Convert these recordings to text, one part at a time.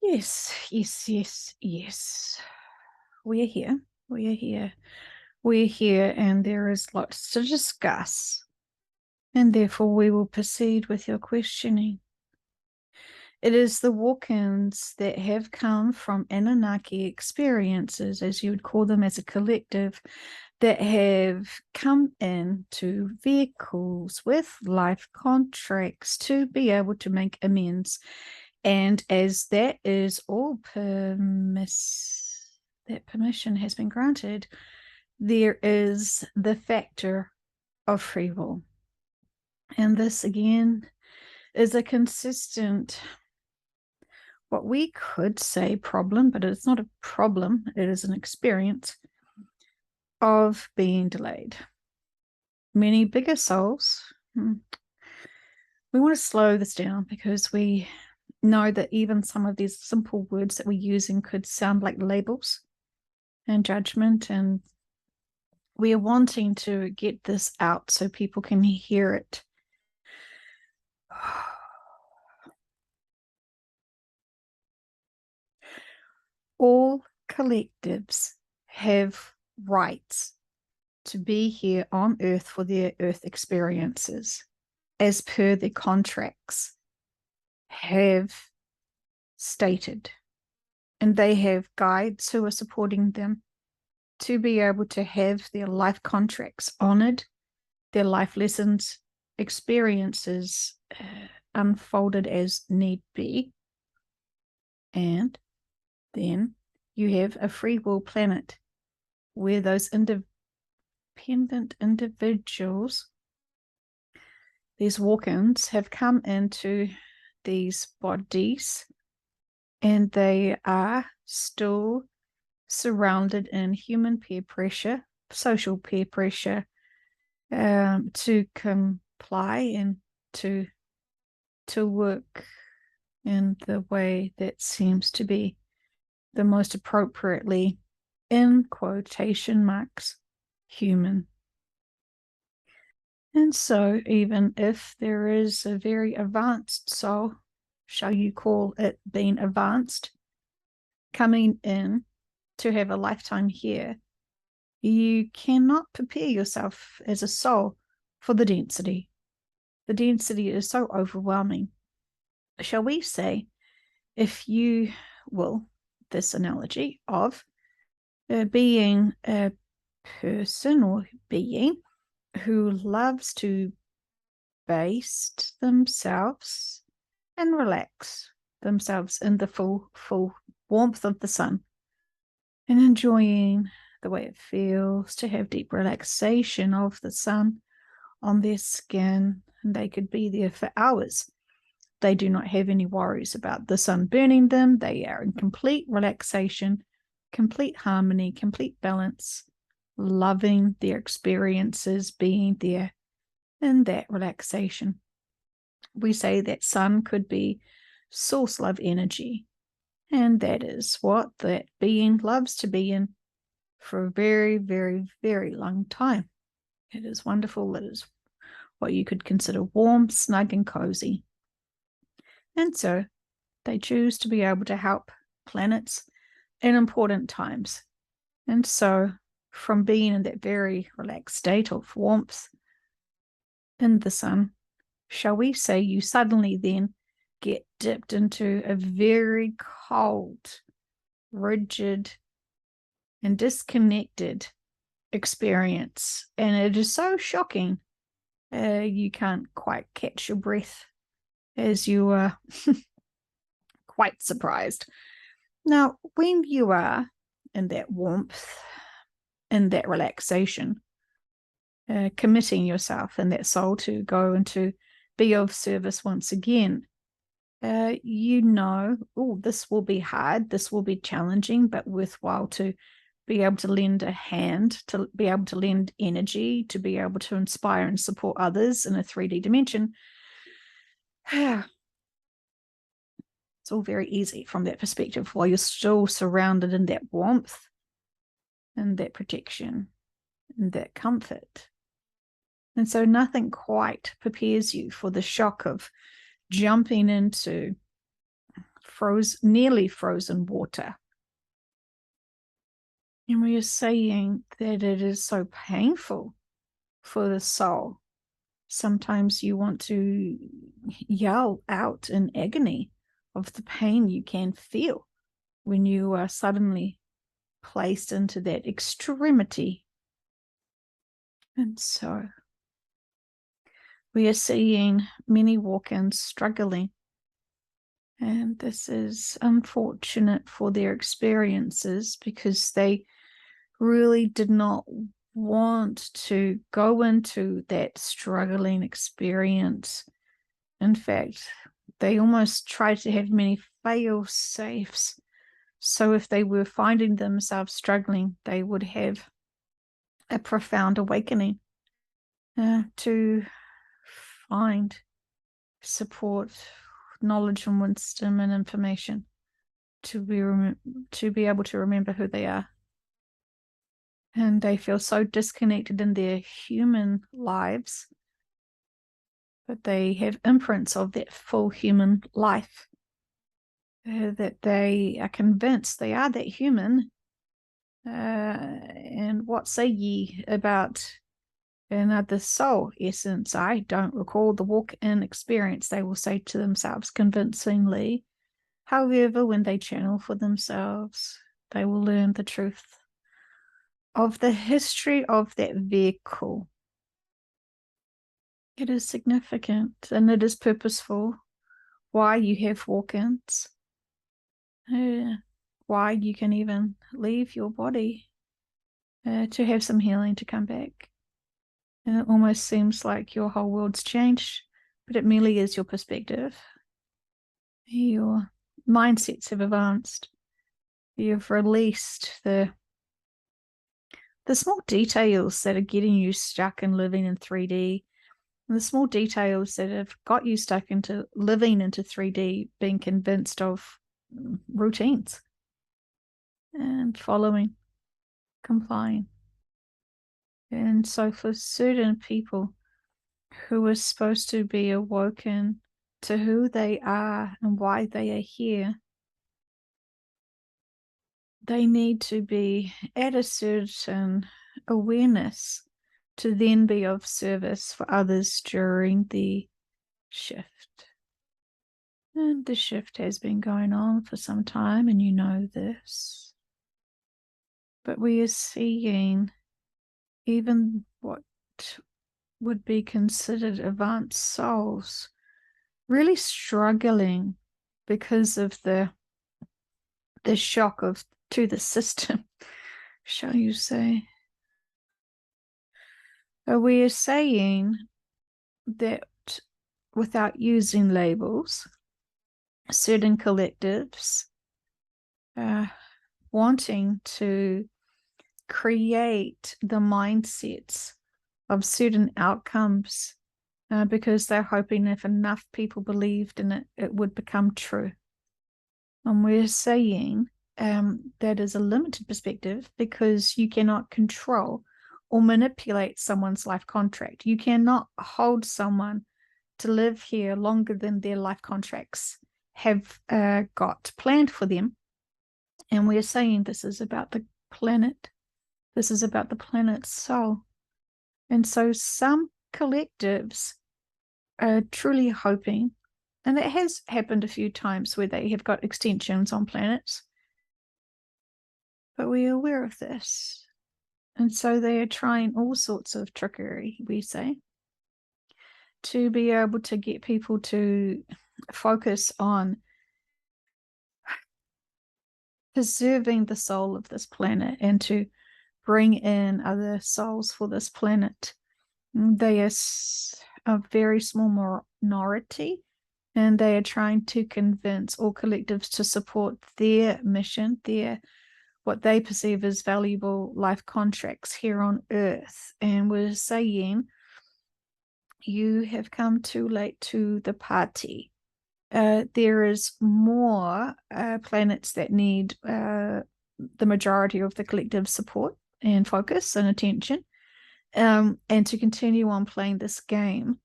Yes, yes, yes, yes. We're here. We're here. We're here, and there is lots to discuss. And therefore, we will proceed with your questioning. It is the walk-ins that have come from Anunnaki experiences, as you would call them as a collective, that have come into vehicles with life contracts to be able to make amends. And as that is all that permission has been granted, there is the factor of free will. And this again is a consistent, what we could say problem, but it's not a problem, it is an experience of being delayed. Many bigger souls, we want to slow this down because we know that even some of these simple words that we're using could sound like labels and judgment, and we are wanting to get this out so people can hear it. All collectives have rights to be here on Earth for their Earth experiences, as per their contracts have stated. And they have guides who are supporting them to be able to have their life contracts honored, their life lessons, experiences unfolded as need be. And then you have a free will planet where those independent individuals, these walk-ins, have come into these bodies, and they are still surrounded in human peer pressure, social peer pressure, to comply and to work in the way that seems to be the most appropriately, in quotation marks, human. And so even if there is a very advanced soul, shall you call it being advanced, coming in to have a lifetime here, you cannot prepare yourself as a soul for the density. The density is so overwhelming. Shall we say, if you will, this analogy of being a person or being who loves to baste themselves and relax themselves in the full warmth of the sun and enjoying the way it feels to have deep relaxation of the sun on their skin, and they could be there for hours. They do not have any worries about the sun burning them. They are in complete relaxation, complete harmony, complete balance, loving their experiences, being there in that relaxation. We say that sun could be source love energy, and that is what that being loves to be in for a very, very, very long time. It is wonderful. It is what you could consider warm, snug, and cozy. And so they choose to be able to help planets in important times. And so from being in that very relaxed state of warmth in the sun, shall we say, you suddenly then get dipped into a very cold, rigid, and disconnected experience. And it is so shocking, you can't quite catch your breath as you are quite surprised. Now, when you are in that warmth, in that relaxation, committing yourself in that soul to go and to be of service once again, you know, oh, this will be hard, this will be challenging, but worthwhile to be able to lend a hand, to be able to lend energy, to be able to inspire and support others in a 3D dimension. It's all very easy from that perspective while you're still surrounded in that warmth and that protection and that comfort. And so nothing quite prepares you for the shock of jumping into nearly frozen water. And we are saying that it is so painful for the soul. Sometimes you want to yell out in agony of the pain you can feel when you are suddenly placed into that extremity. And so we are seeing many walk-ins struggling. And this is unfortunate for their experiences because they really did not want to go into that struggling experience. In fact, they almost tried to have many fail-safes. So if they were finding themselves struggling, they would have a profound awakening to find support, knowledge and wisdom and information to be able to remember who they are. And they feel so disconnected in their human lives, but they have imprints of that full human life, that they are convinced they are that human. And what say ye about another soul essence? I don't recall the walk-in experience, they will say to themselves convincingly. However, when they channel for themselves, they will learn the truth of the history of that vehicle. It is significant and it is purposeful why you have walk-ins, why you can even leave your body to have some healing to come back. And it almost seems like your whole world's changed, but it merely is your perspective. Your mindsets have advanced. You've released the small details that are getting you stuck in living in 3D, and the small details that have got you stuck into living into 3D, being convinced of routines and following, complying. And so for certain people who are supposed to be awoken to who they are and why they are here, they need to be at a certain awareness to then be of service for others during the shift. And the shift has been going on for some time, and you know this. But we are seeing even what would be considered advanced souls really struggling because of the shock to the system, shall you say. We are saying that without using labels, certain collectives wanting to create the mindsets of certain outcomes because they're hoping if enough people believed in it, it would become true. And we're saying that is a limited perspective because you cannot control or manipulate someone's life contract. You cannot hold someone to live here longer than their life contracts have got planned for them. And we're saying this is about the planet. This is about the planet's soul. And so some collectives are truly hoping, and it has happened a few times where they have got extensions on planets, but we are aware of this. And so they are trying all sorts of trickery, we say, to be able to get people to focus on preserving the soul of this planet and to bring in other souls for this planet. They are a very small minority, and they are trying to convince all collectives to support their mission, what they perceive as valuable life contracts here on Earth. And we're saying, you have come too late to the party. There is more planets that need the majority of the collective support and focus and attention, and to continue on playing this game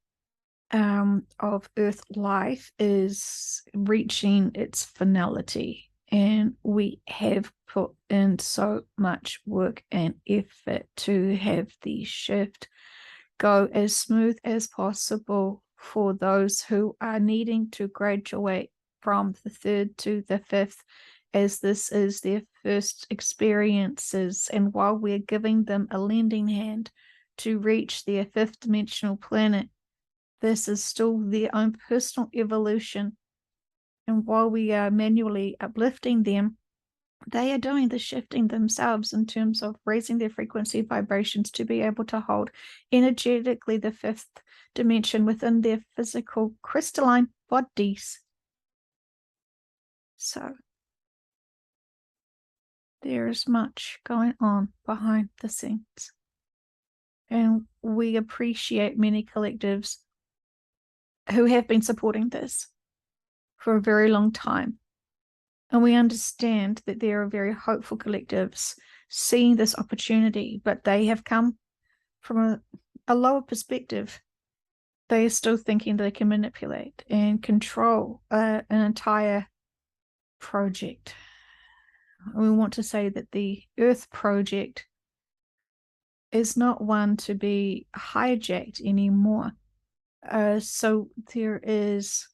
of Earth life is reaching its finality. And we have put in so much work and effort to have the shift go as smooth as possible for those who are needing to graduate from the third to the fifth, as this is their first experiences. And while we're giving them a lending hand to reach their fifth dimensional planet, this is still their own personal evolution. And while we are manually uplifting them, they are doing the shifting themselves in terms of raising their frequency vibrations to be able to hold energetically the fifth dimension within their physical crystalline bodies. So there is much going on behind the scenes. And we appreciate many collectives who have been supporting this for a very long time. And we understand that there are very hopeful collectives seeing this opportunity, but they have come from a lower perspective. They are still thinking they can manipulate and control an entire project. We want to say that the Earth project is not one to be hijacked anymore. So there is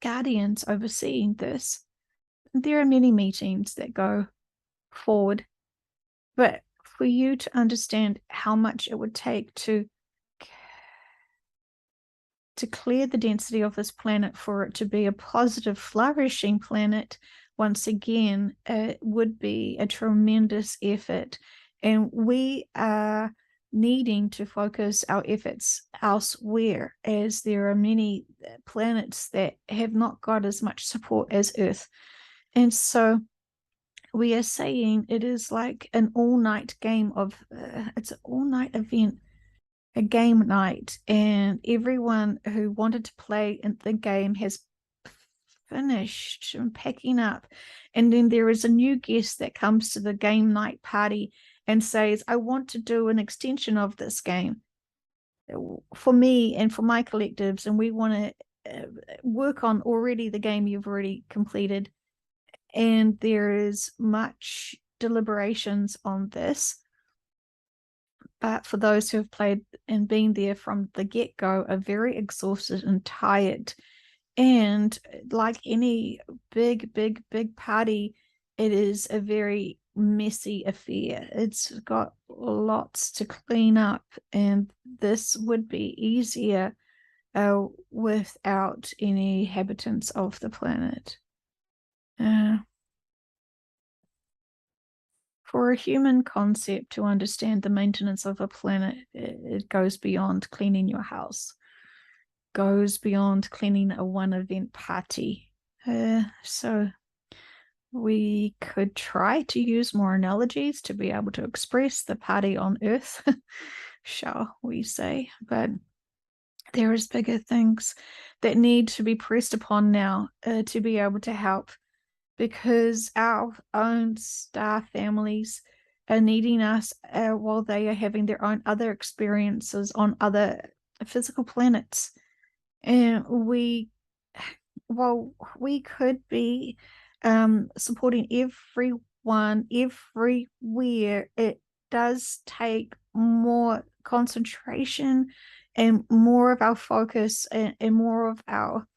guardians overseeing this. There are many meetings that go forward, but for you to understand how much it would take to clear the density of this planet for it to be a positive, flourishing planet, once again, it would be a tremendous effort. And we are needing to focus our efforts elsewhere, as there are many planets that have not got as much support as Earth. And so we are saying it is like an all-night game of, it's an all-night event, a game night, and everyone who wanted to play in the game has finished and packing up. And then there is a new guest that comes to the game night party and says, I want to do an extension of this game for me and for my collectives, and we want to work on already the game you've already completed. And there is much deliberations on this. But for those who have played and been there from the get-go, are very exhausted and tired. And like any big party, it is a very messy affair. It's got lots to clean up, and this would be easier without any inhabitants of the planet. For a human concept to understand the maintenance of a planet, it goes beyond cleaning your house, goes beyond cleaning a one event party. So we could try to use more analogies to be able to express the party on Earth, shall we say, but there is bigger things that need to be pressed upon now to be able to help, because our own star families are needing us while they are having their own other experiences on other physical planets. And while we could be supporting everyone everywhere, it does take more concentration and more of our focus and more of our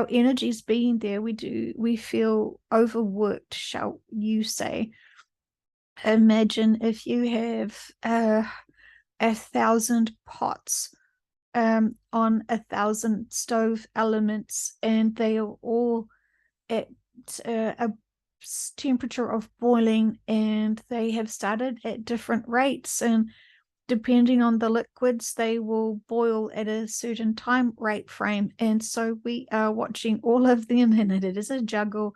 energies being there. We feel overworked, shall you say. Imagine if you have 1,000 pots on 1,000 stove elements, and they are all at a temperature of boiling, and they have started at different rates, and depending on the liquids, they will boil at a certain time rate frame. And so we are watching all of them, and it is a juggle.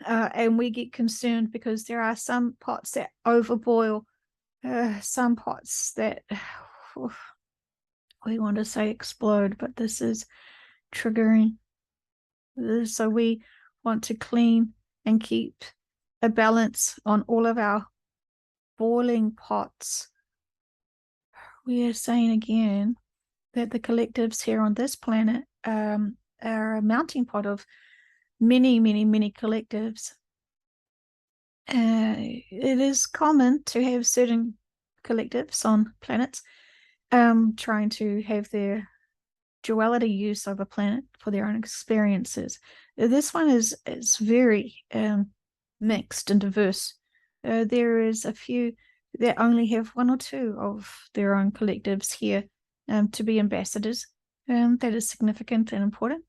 And we get concerned because there are some pots that overboil, some pots that we want to say explode, but this is triggering. So we want to clean and keep a balance on all of our boiling pots. We are saying again that the collectives here on this planet are a melting pot of many, many, many collectives. It is common to have certain collectives on planets trying to have their duality use of a planet for their own experiences. This one is very mixed and diverse. There is a few that only have one or two of their own collectives here to be ambassadors. That is significant and important.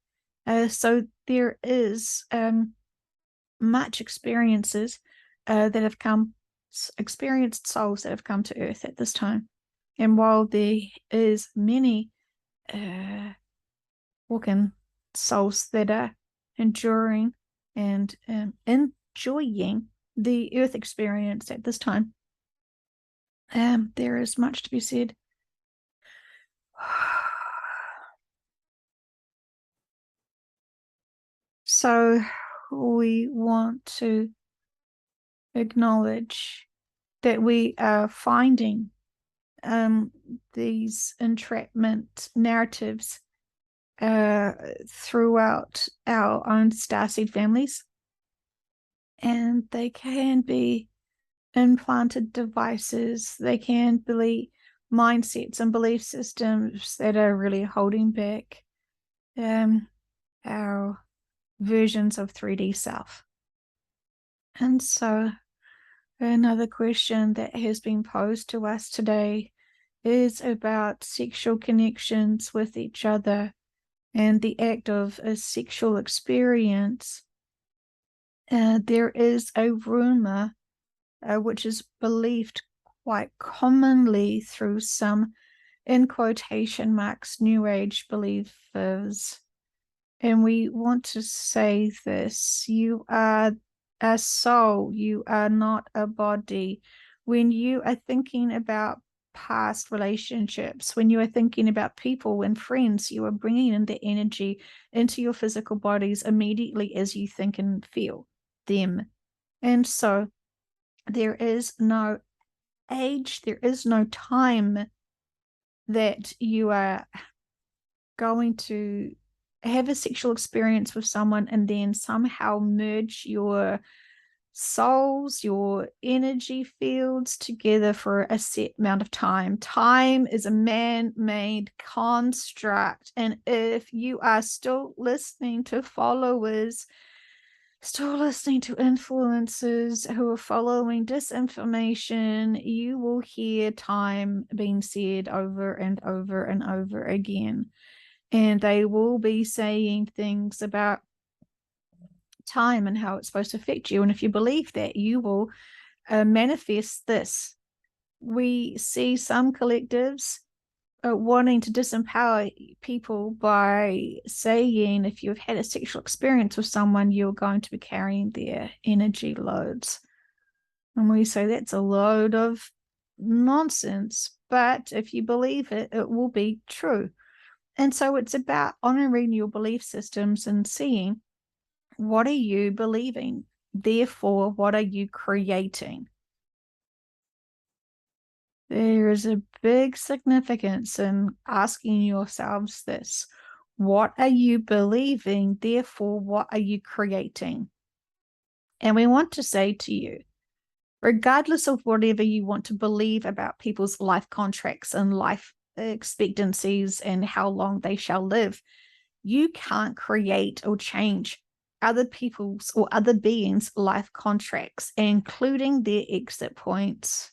So there is much experiences that have come, experienced souls that have come to Earth at this time. And while there is many walking souls that are enduring and enjoying the Earth experience at this time, there is much to be said. So we want to acknowledge that we are finding these entrapment narratives throughout our own starseed families, and they can be implanted devices. They can be mindsets and belief systems that are really holding back our versions of 3D self. And so another question that has been posed to us today is about sexual connections with each other and the act of a sexual experience. There is a rumor which is believed quite commonly through some, in quotation marks, New Age believers. And we want to say this: you are a soul, you are not a body. When you are thinking about past relationships, when you are thinking about people and friends, you are bringing in the energy into your physical bodies immediately as you think and feel them. And so there is no age, there is no time that you are going to have a sexual experience with someone and then somehow merge your souls, your energy fields together for a set amount of time. Time is a man-made construct, and if you are still listening to followers, still listening to influencers who are following disinformation, you will hear time being said over and over and over again. And they will be saying things about time and how it's supposed to affect you. And if you believe that, you will manifest this. We see some collectives wanting to disempower people by saying if you've had a sexual experience with someone, you're going to be carrying their energy loads. And we say that's a load of nonsense. But if you believe it, it will be true. And so it's about honoring your belief systems and seeing, what are you believing? Therefore, what are you creating? There is a big significance in asking yourselves this. What are you believing? Therefore, what are you creating? And we want to say to you, regardless of whatever you want to believe about people's life contracts and life expectancies and how long they shall live, you can't create or change other people's or other beings' life contracts, including their exit points.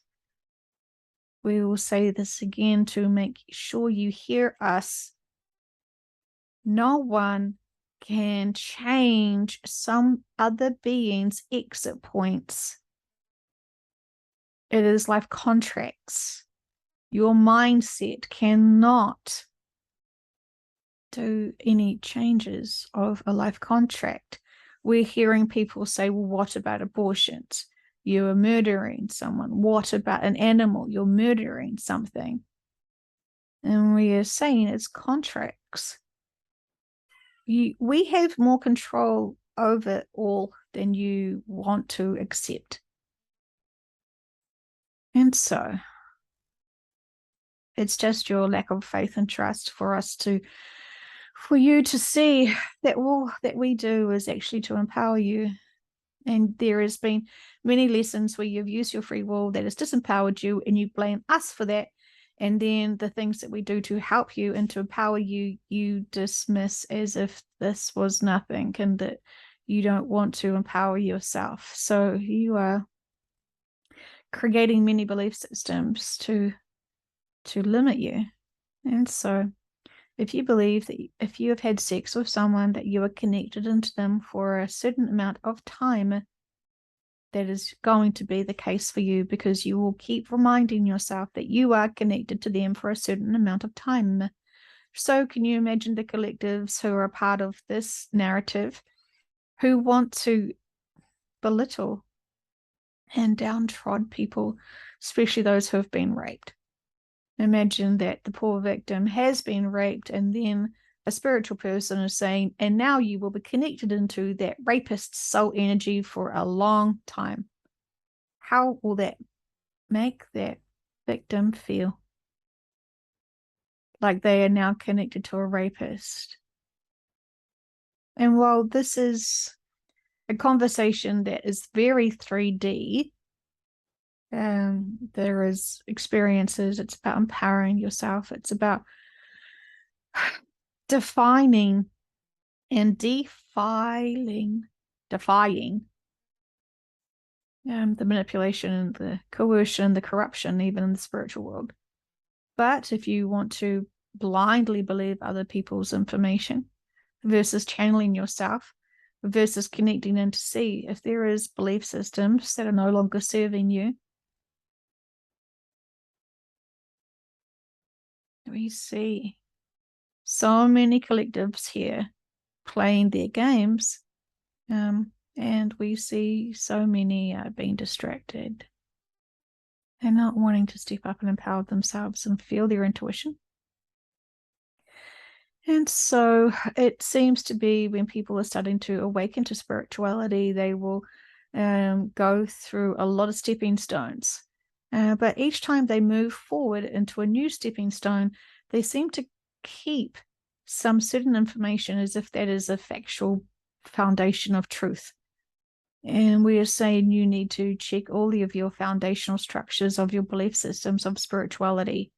We will say this again to make sure you hear us. No one can change some other being's exit points. It is life contracts. Your mindset cannot do any changes of a life contract. We're hearing people say, well, what about abortions? You are murdering someone. What about an animal? You're murdering something. And we are saying it's contracts. We have more control over all than you want to accept. And so It's just your lack of faith and trust for you to see that all that we do is actually to empower you. And there has been many lessons where you've used your free will that has disempowered you, and you blame us for that. And then the things that we do to help you and to empower you, you dismiss as if this was nothing, and that you don't want to empower yourself. So you are creating many belief systems to limit you. And so if you believe that if you have had sex with someone, that you are connected into them for a certain amount of time, that is going to be the case for you, because you will keep reminding yourself that you are connected to them for a certain amount of time. So can you imagine the collectives who are a part of this narrative, who want to belittle and downtrod people, especially those who have been raped? Imagine that the poor victim has been raped, and then a spiritual person is saying, and now you will be connected into that rapist's soul energy for a long time. How will that make that victim feel? Like they are now connected to a rapist. And while this is a conversation that is very 3D, there is experiences. It's about empowering yourself. It's about defining and defying the manipulation and the coercion, the corruption, even in the spiritual world. But if you want to blindly believe other people's information versus channeling yourself, versus connecting in to see if there is belief systems that are no longer serving you, we see so many collectives here playing their games, and we see so many being distracted and not wanting to step up and empower themselves and feel their intuition. And so it seems to be when people are starting to awaken to spirituality, they will go through a lot of stepping stones. But each time they move forward into a new stepping stone, they seem to keep some certain information as if that is a factual foundation of truth. And we are saying you need to check all of your foundational structures of your belief systems of spirituality.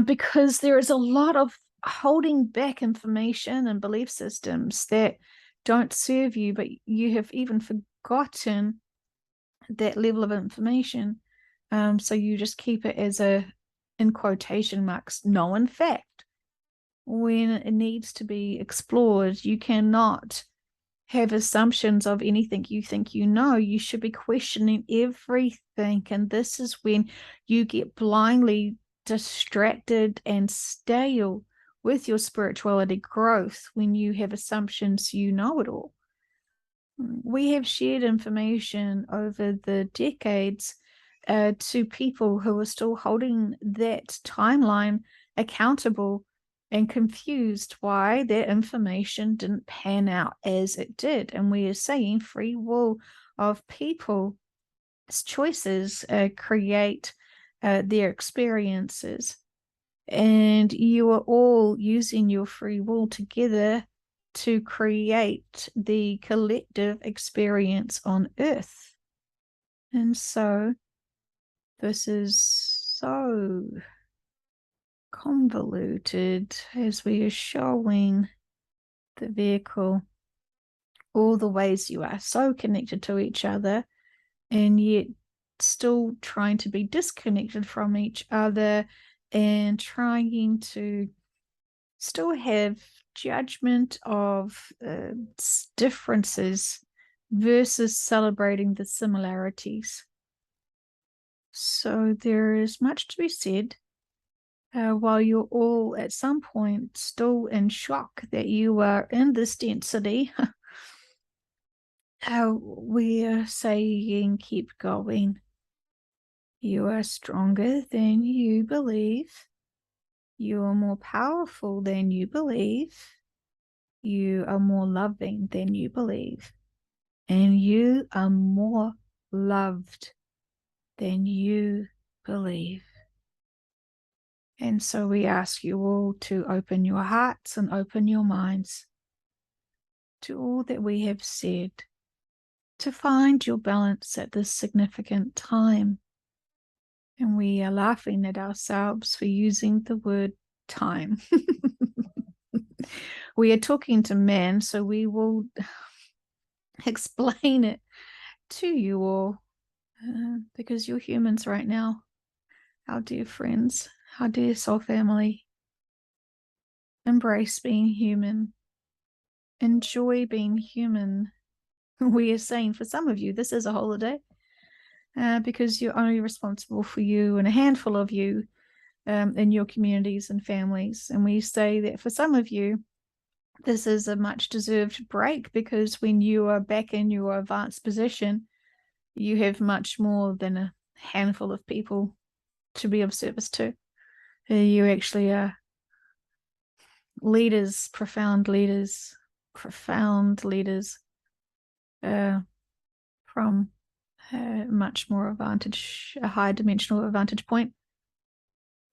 Because there is a lot of holding back information and belief systems that don't serve you, but you have even forgotten that level of information. So you just keep it as a, in quotation marks, known fact, when it needs to be explored. You cannot have assumptions of anything you think you know. You should be questioning everything. And this is when you get blindly distracted and stale with your spirituality growth, when you have assumptions you know it all. We have shared information over the decades to people who are still holding that timeline accountable and confused why their information didn't pan out as it did. And we are saying free will of people's choices create their experiences. And you are all using your free will together to create the collective experience on Earth. And so this is so convoluted as we are showing the vehicle all the ways you are so connected to each other, and yet still trying to be disconnected from each other, and trying to still have judgment of differences versus celebrating the similarities. So there is much to be said. While you're all at some point still in shock that you are in this density, we are saying keep going. You are stronger than you believe. You are more powerful than you believe. You are more loving than you believe. And you are more loved than you believe. And so we ask you all to open your hearts and open your minds to all that we have said, to find your balance at this significant time. And we are laughing at ourselves for using the word time. We are talking to men, so we will explain it to you all, because you're humans right now, our dear friends, our dear soul family. Embrace being human. Enjoy being human. We are saying for some of you, this is a holiday, because you're only responsible for you and a handful of you in your communities and families. And we say that for some of you, this is a much deserved break, because when you are back in your advanced position, you have much more than a handful of people to be of service to. You actually are leaders, profound leaders from a much more a high dimensional vantage point.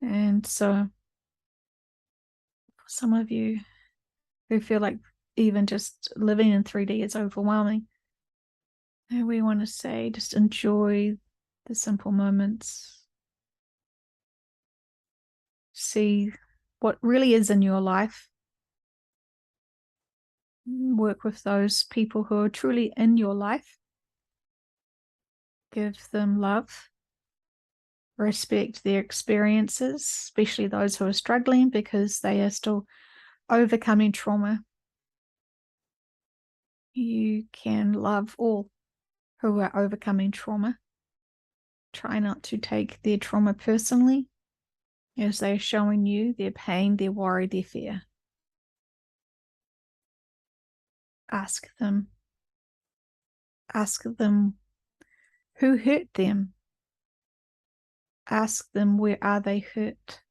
And so for some of you who feel like even just living in 3D is overwhelming, and we want to say, just enjoy the simple moments. See what really is in your life. Work with those people who are truly in your life. Give them love. Respect their experiences, especially those who are struggling, because they are still overcoming trauma. You can love all who are overcoming trauma. Try not to take their trauma personally, as they're showing you their pain, their worry, their fear. Ask them who hurt them. Ask them, where are they hurt?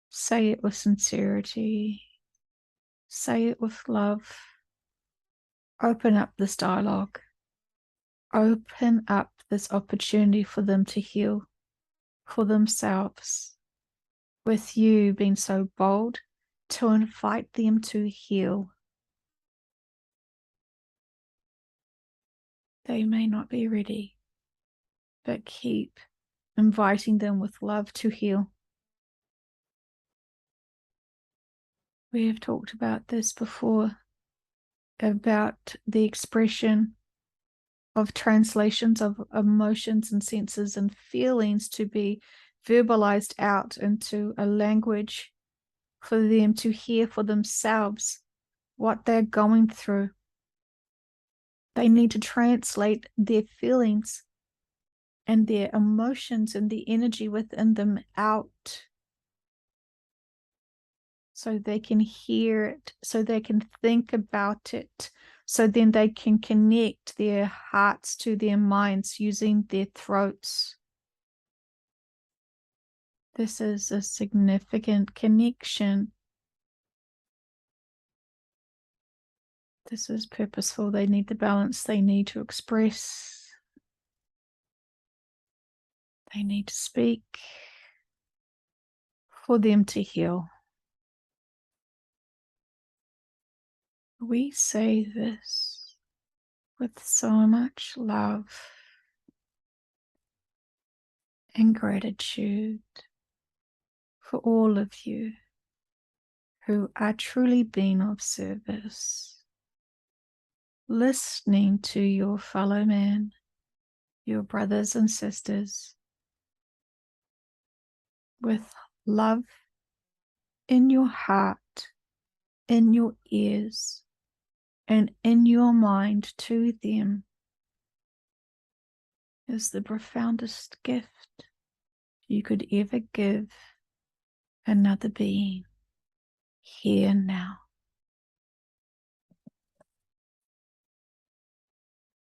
Say it with sincerity. Say it with love. Open up this dialogue. Open up this opportunity for them to heal for themselves, with you being so bold to invite them to heal. They may not be ready, but keep inviting them with love to heal. We have talked about this before, about the expression of translations of emotions and senses and feelings to be verbalized out into a language for them to hear for themselves what they're going through. They need to translate their feelings and their emotions and the energy within them out, so they can hear it, so they can think about it, so then they can connect their hearts to their minds using their throats. This is a significant connection. This is purposeful. They need the balance. They need to express. They need to speak for them to heal. We say this with so much love and gratitude for all of you who are truly being of service, listening to your fellow man, your brothers and sisters, with love in your heart, in your ears, and in your mind to them, is the profoundest gift you could ever give another being here now.